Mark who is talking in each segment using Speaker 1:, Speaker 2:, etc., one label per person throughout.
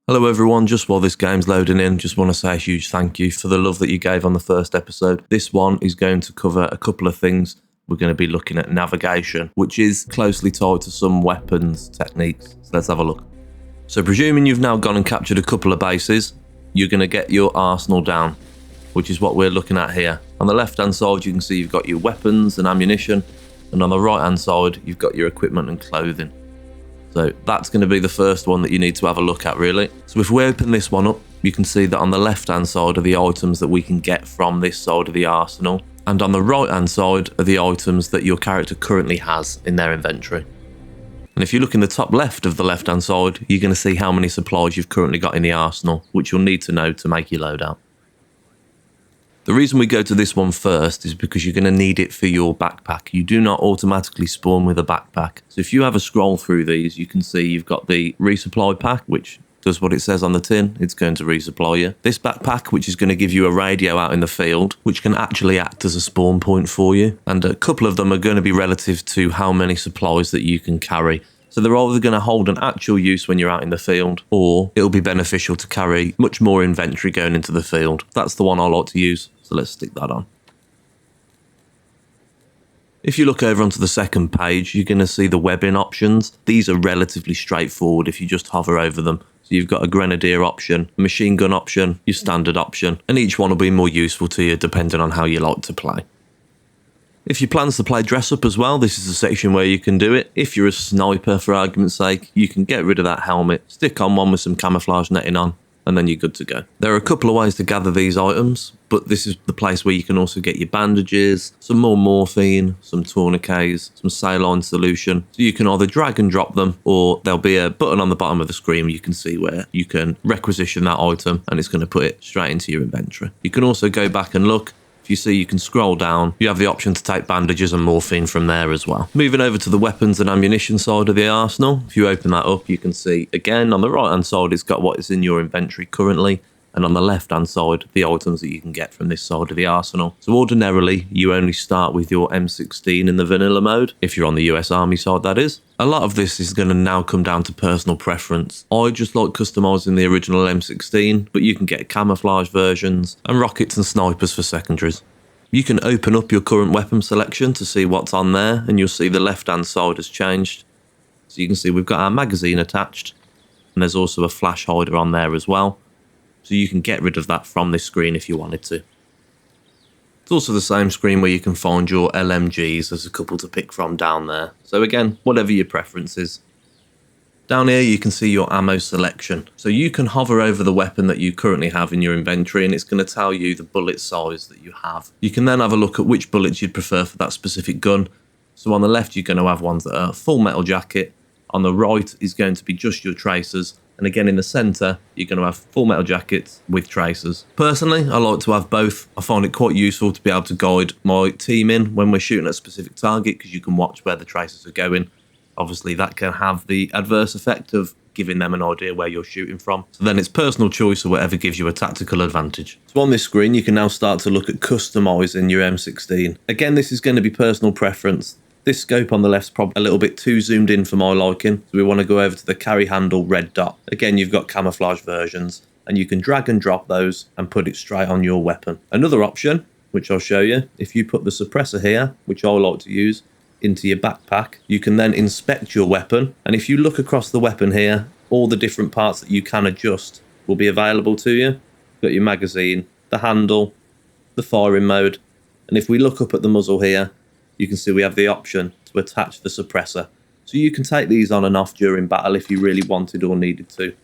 Speaker 1: Hello everyone, just while this game's loading in, just want to say a huge thank you for the love that you gave on the first episode. This one is going to cover a couple of things. We're going to be looking at navigation, which is closely tied to some weapons techniques. So let's have a look. So presuming you've now gone and captured a couple of bases, you're going to get your arsenal down, which is what we're looking at here. On the left hand side you can see you've got your weapons and ammunition, and on the right hand side you've got your equipment and clothing. So that's going to be the first one that you need to have a look at really. So if we open this one up, you can see that on the left hand side are the items that we can get from this side of the arsenal. And on the right hand side are the items that your character currently has in their inventory. And if you look in the top left of the left hand side, you're going to see how many supplies you've currently got in the arsenal, which you'll need to know to make your loadout. The reason we go to this one first is because you're going to need it for your backpack. You do not automatically spawn with a backpack. So if you have a scroll through these, you can see you've got the resupply pack, which does what it says on the tin. It's going to resupply you. This backpack, which is going to give you a radio out in the field, which can actually act as a spawn point for you. And a couple of them are going to be relative to how many supplies that you can carry. So they're either going to hold an actual use when you're out in the field, or it'll be beneficial to carry much more inventory going into the field. That's the one I like to use, so let's stick that on. If you look over onto the second page, you're going to see the webbing options. These are relatively straightforward if you just hover over them. So you've got a grenadier option, a machine gun option, your standard option, and each one will be more useful to you depending on how you like to play. If your plans to play dress up as well, this is a section where you can do it. If you're a sniper, for argument's sake, you can get rid of that helmet, stick on one with some camouflage netting on, and then you're good to go. There are a couple of ways to gather these items, but this is the place where you can also get your bandages, some more morphine, some tourniquets, some saline solution. So you can either drag and drop them, or there'll be a button on the bottom of the screen where you can see where you can requisition that item, and it's going to put it straight into your inventory. You can also go back and look. If you see, you can scroll down. You have the option to take bandages and morphine from there as well. Moving over to the weapons and ammunition side of the arsenal, if you open that up, you can see, again, on the right hand side, it's got what is in your inventory currently. And on the left hand side, the items that you can get from this side of the arsenal. So ordinarily, you only start with your M16 in the vanilla mode, if you're on the US Army side, that is. A lot of this is going to now come down to personal preference. I just like customising the original M16, but you can get camouflage versions and rockets and snipers for secondaries. You can open up your current weapon selection to see what's on there, and you'll see the left hand side has changed. So you can see we've got our magazine attached, and there's also a flash hider on there as well. So you can get rid of that from this screen if you wanted to. It's also the same screen where you can find your LMGs. There's a couple to pick from down there. So again, whatever your preference is. Down here you can see your ammo selection. So you can hover over the weapon that you currently have in your inventory, and it's going to tell you the bullet size that you have. You can then have a look at which bullets you'd prefer for that specific gun. So on the left you're going to have ones that are full metal jacket. On the right is going to be just your tracers. And again, in the centre, you're going to have full metal jackets with tracers. Personally, I like to have both. I find it quite useful to be able to guide my team in when we're shooting at a specific target, because you can watch where the tracers are going. Obviously, that can have the adverse effect of giving them an idea where you're shooting from. So then it's personal choice or whatever gives you a tactical advantage. So on this screen, you can now start to look at customising your M16. Again, this is going to be personal preference. This scope on the left's probably a little bit too zoomed in for my liking, so we want to go over to the carry handle red dot. Again, you've got camouflage versions, and you can drag and drop those and put it straight on your weapon. Another option, which I'll show you, if you put the suppressor here, which I like to use, into your backpack, you can then inspect your weapon, and if you look across the weapon here, all the different parts that you can adjust will be available to you. You've got your magazine, the handle, the firing mode, and if we look up at the muzzle here, you can see we have the option to attach the suppressor. So you can take these on and off during battle if you really wanted or needed to.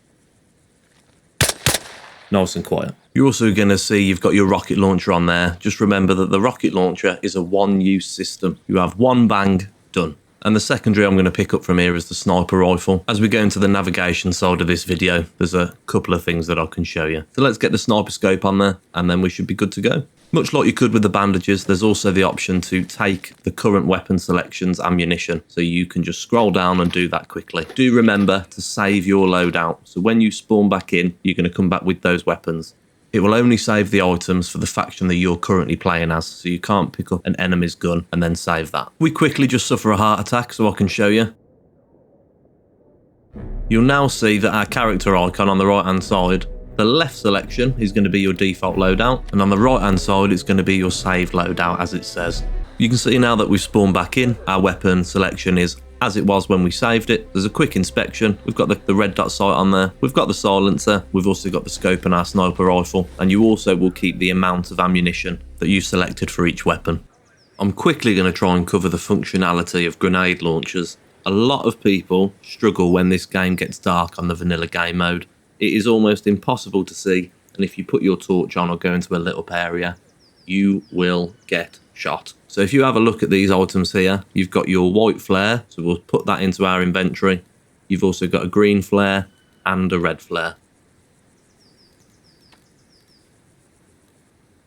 Speaker 1: Nice and quiet. You're also going to see you've got your rocket launcher on there. Just remember that the rocket launcher is a one-use system. You have one bang, done. And the secondary I'm going to pick up from here is the sniper rifle. As we go into the navigation side of this video, there's a couple of things that I can show you. So let's get the sniper scope on there, and then we should be good to go. Much like you could with the bandages, there's also the option to take the current weapon selection's ammunition. So you can just scroll down and do that quickly. Do remember to save your loadout. So when you spawn back in, you're going to come back with those weapons. It will only save the items for the faction that you're currently playing as, so you can't pick up an enemy's gun and then save that. We quickly just suffer a heart attack so I can show you. You'll now see that our character icon on the right hand side, the left selection is going to be your default loadout, and on the right hand side it's going to be your saved loadout as it says. You can see now that we've spawned back in, our weapon selection is as it was when we saved it. There's a quick inspection, we've got the red dot sight on there, we've got the silencer, we've also got the scope and our sniper rifle, and you also will keep the amount of ammunition that you've selected for each weapon. I'm quickly going to try and cover the functionality of grenade launchers. A lot of people struggle when this game gets dark on the vanilla game mode. It is almost impossible to see, and if you put your torch on or go into a lit up area, you will get shot. So if you have a look at these items here, you've got your white flare, so we'll put that into our inventory. You've also got a green flare and a red flare.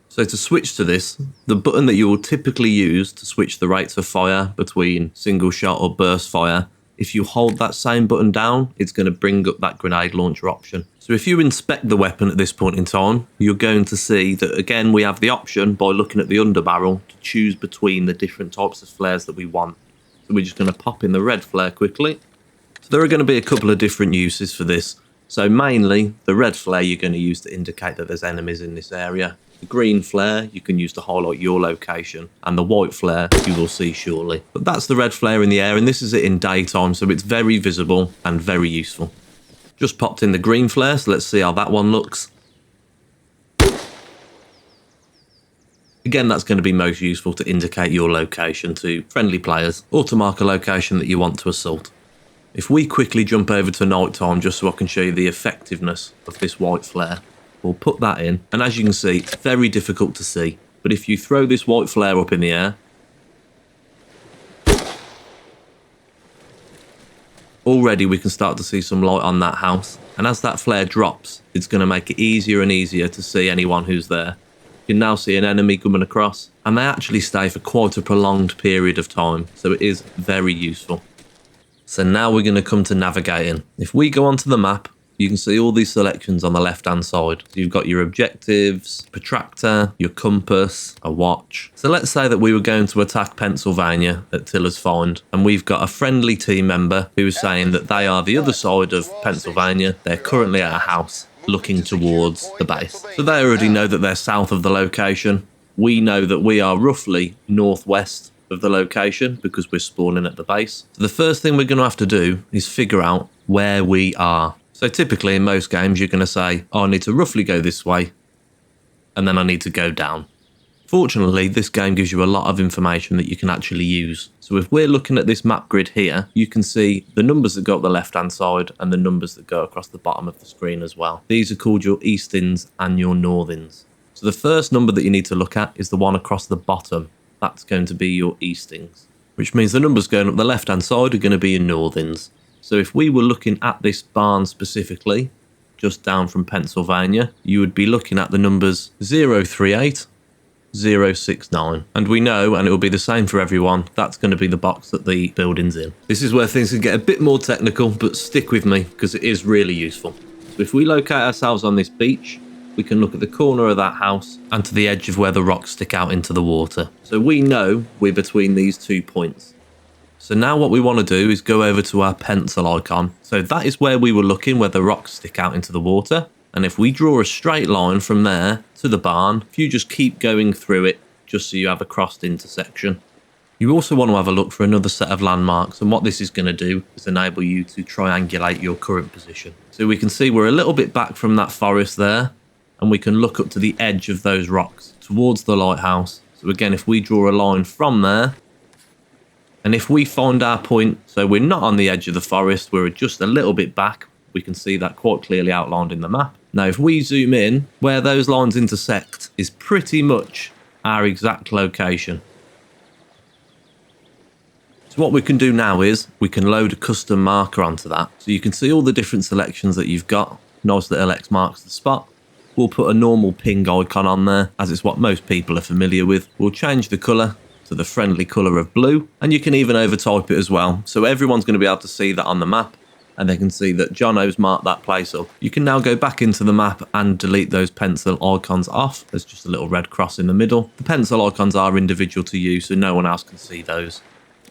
Speaker 1: So to switch to this, the button that you will typically use to switch the rates of fire between single shot or burst fire, if you hold that same button down, it's going to bring up that grenade launcher option. So if you inspect the weapon at this point in time, you're going to see that again we have the option by looking at the underbarrel to choose between the different types of flares that we want. So we're just going to pop in the red flare quickly. So there are going to be a couple of different uses for this. So mainly the red flare you're going to use to indicate that there's enemies in this area. The green flare you can use to highlight your location, and the white flare you will see shortly. But that's the red flare in the air, and this is it in daytime, so it's very visible and very useful. Just popped in the green flare, so let's see how that one looks. Again, that's going to be most useful to indicate your location to friendly players, or to mark a location that you want to assault. If we quickly jump over to nighttime just so I can show you the effectiveness of this white flare, we'll put that in, and as you can see, it's very difficult to see, but if you throw this white flare up in the air, already we can start to see some light on that house, and as that flare drops, it's going to make it easier and easier to see anyone who's there. You can now see an enemy coming across, and they actually stay for quite a prolonged period of time, so it is very useful. So now we're going to come to navigating. If we go onto the map, you can see all these selections on the left hand side. So you've got your objectives, protractor, your compass, a watch. So let's say that we were going to attack Pennsylvania at Tiller's Find, and we've got a friendly team member who is saying that they are the other side of Pennsylvania. They're currently at a house looking towards the base. So they already know that they're south of the location. We know that we are roughly northwest of the location because we're spawning at the base. So the first thing we're going to have to do is figure out where we are. So typically in most games you're going to say, oh, I need to roughly go this way, and then I need to go down. Fortunately, this game gives you a lot of information that you can actually use. So if we're looking at this map grid here, you can see the numbers that go up the left hand side and the numbers that go across the bottom of the screen as well. These are called your eastings and your northings. So the first number that you need to look at is the one across the bottom. That's going to be your eastings, which means the numbers going up the left hand side are going to be your northings. So if we were looking at this barn specifically, just down from Pennsylvania, you would be looking at the numbers 038, 069. And we know, and it will be the same for everyone, that's going to be the box that the building's in. This is where things can get a bit more technical, but stick with me because it is really useful. So if we locate ourselves on this beach, we can look at the corner of that house and to the edge of where the rocks stick out into the water. So we know we're between these 2 points. So now what we want to do is go over to our pencil icon. So that is where we were looking, where the rocks stick out into the water. And if we draw a straight line from there to the barn, if you just keep going through it, just so you have a crossed intersection. You also want to have a look for another set of landmarks, and what this is going to do is enable you to triangulate your current position. So we can see we're a little bit back from that forest there, and we can look up to the edge of those rocks towards the lighthouse. So again, if we draw a line from there, and if we find our point, so we're not on the edge of the forest, we're just a little bit back, we can see that quite clearly outlined in the map. Now, if we zoom in, where those lines intersect is pretty much our exact location. So what we can do now is we can load a custom marker onto that. So you can see all the different selections that you've got. Nice little X marks the spot. We'll put a normal ping icon on there, as it's what most people are familiar with. We'll change the colour to the friendly colour of blue, and you can even overtype it as well. So everyone's going to be able to see that on the map, and they can see that Jono's marked that place up. You can now go back into the map and delete those pencil icons off. There's just a little red cross in the middle. The pencil icons are individual to you, so no one else can see those.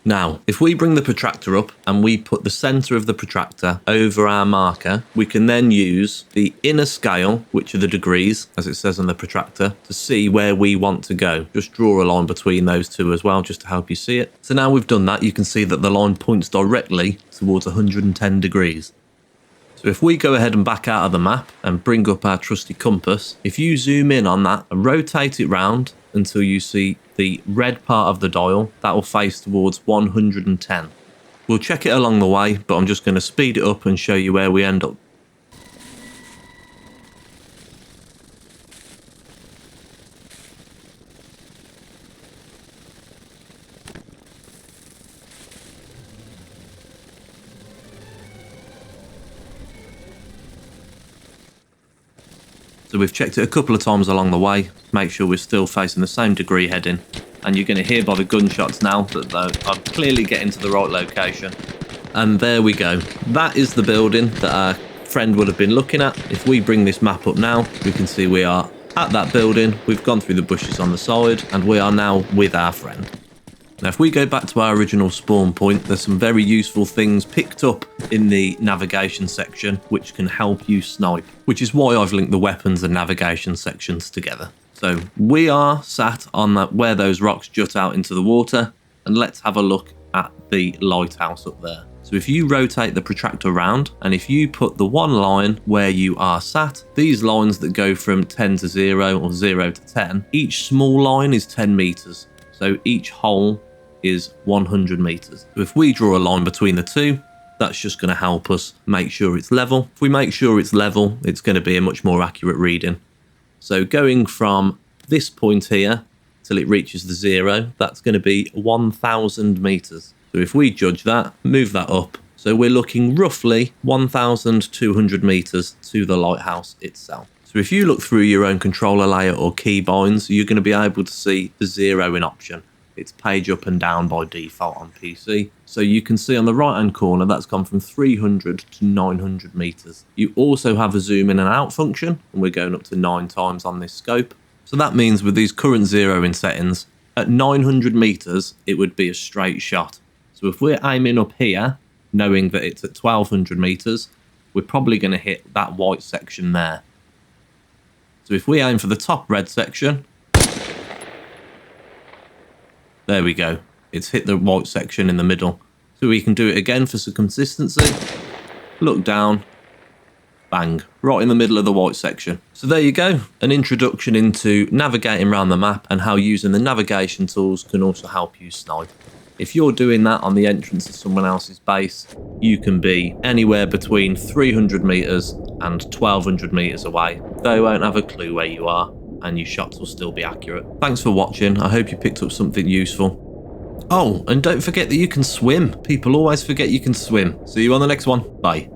Speaker 1: Now, if we bring the protractor up and we put the center of the protractor over our marker, we can then use the inner scale, which are the degrees, as it says on the protractor, to see where we want to go. Just draw a line between those two as well, just to help you see it. So now we've done that, you can see that the line points directly towards 110 degrees. So if we go ahead and back out of the map and bring up our trusty compass, if you zoom in on that and rotate it round until you see the red part of the dial, that will face towards 110. We'll check it along the way, but I'm just going to speed it up and show you where we end up. So we've checked it a couple of times along the way, make sure we're still facing the same degree heading. And you're going to hear by the gunshots now that I'm clearly getting to the right location. And there we go. That is the building that our friend would have been looking at. If we bring this map up now, we can see we are at that building. We've gone through the bushes on the side and we are now with our friend. Now, if we go back to our original spawn point, there's some very useful things picked up in the navigation section, which can help you snipe, which is why I've linked the weapons and navigation sections together. So we are sat on where those rocks jut out into the water, and let's have a look at the lighthouse up there. So if you rotate the protractor round, and if you put the one line where you are sat, these lines that go from 10 to 0 or 0 to 10, each small line is 10 meters. So each hole is 100 meters. So if we draw a line between the two, that's just going to help us make sure it's level. If we make sure it's level, it's going to be a much more accurate reading. So going from this point here till it reaches the 0, that's going to be 1,000 meters. So if we judge that, move that up, so we're looking roughly 1,200 meters to the lighthouse itself. So if you look through your own controller layout or keybinds, you're going to be able to see the zeroing option. It's page up and down by default on PC. So you can see on the right hand corner that's gone from 300 to 900 meters. You also have a zoom in and out function, and we're going up to 9 times on this scope. So that means with these current zeroing settings, at 900 meters, it would be a straight shot. So if we're aiming up here, knowing that it's at 1200 meters, we're probably going to hit that white section there. So if we aim for the top red section, there we go. It's hit the white section in the middle. So we can do it again for some consistency. Look down. Bang. Right in the middle of the white section. So there you go. An introduction into navigating around the map and how using the navigation tools can also help you snipe. If you're doing that on the entrance of someone else's base, you can be anywhere between 300 meters and 1200 meters away. They won't have a clue where you are, and your shots will still be accurate. Thanks for watching. I hope you picked up something useful. Oh, and don't forget that you can swim. People always forget you can swim. See you on the next one. Bye.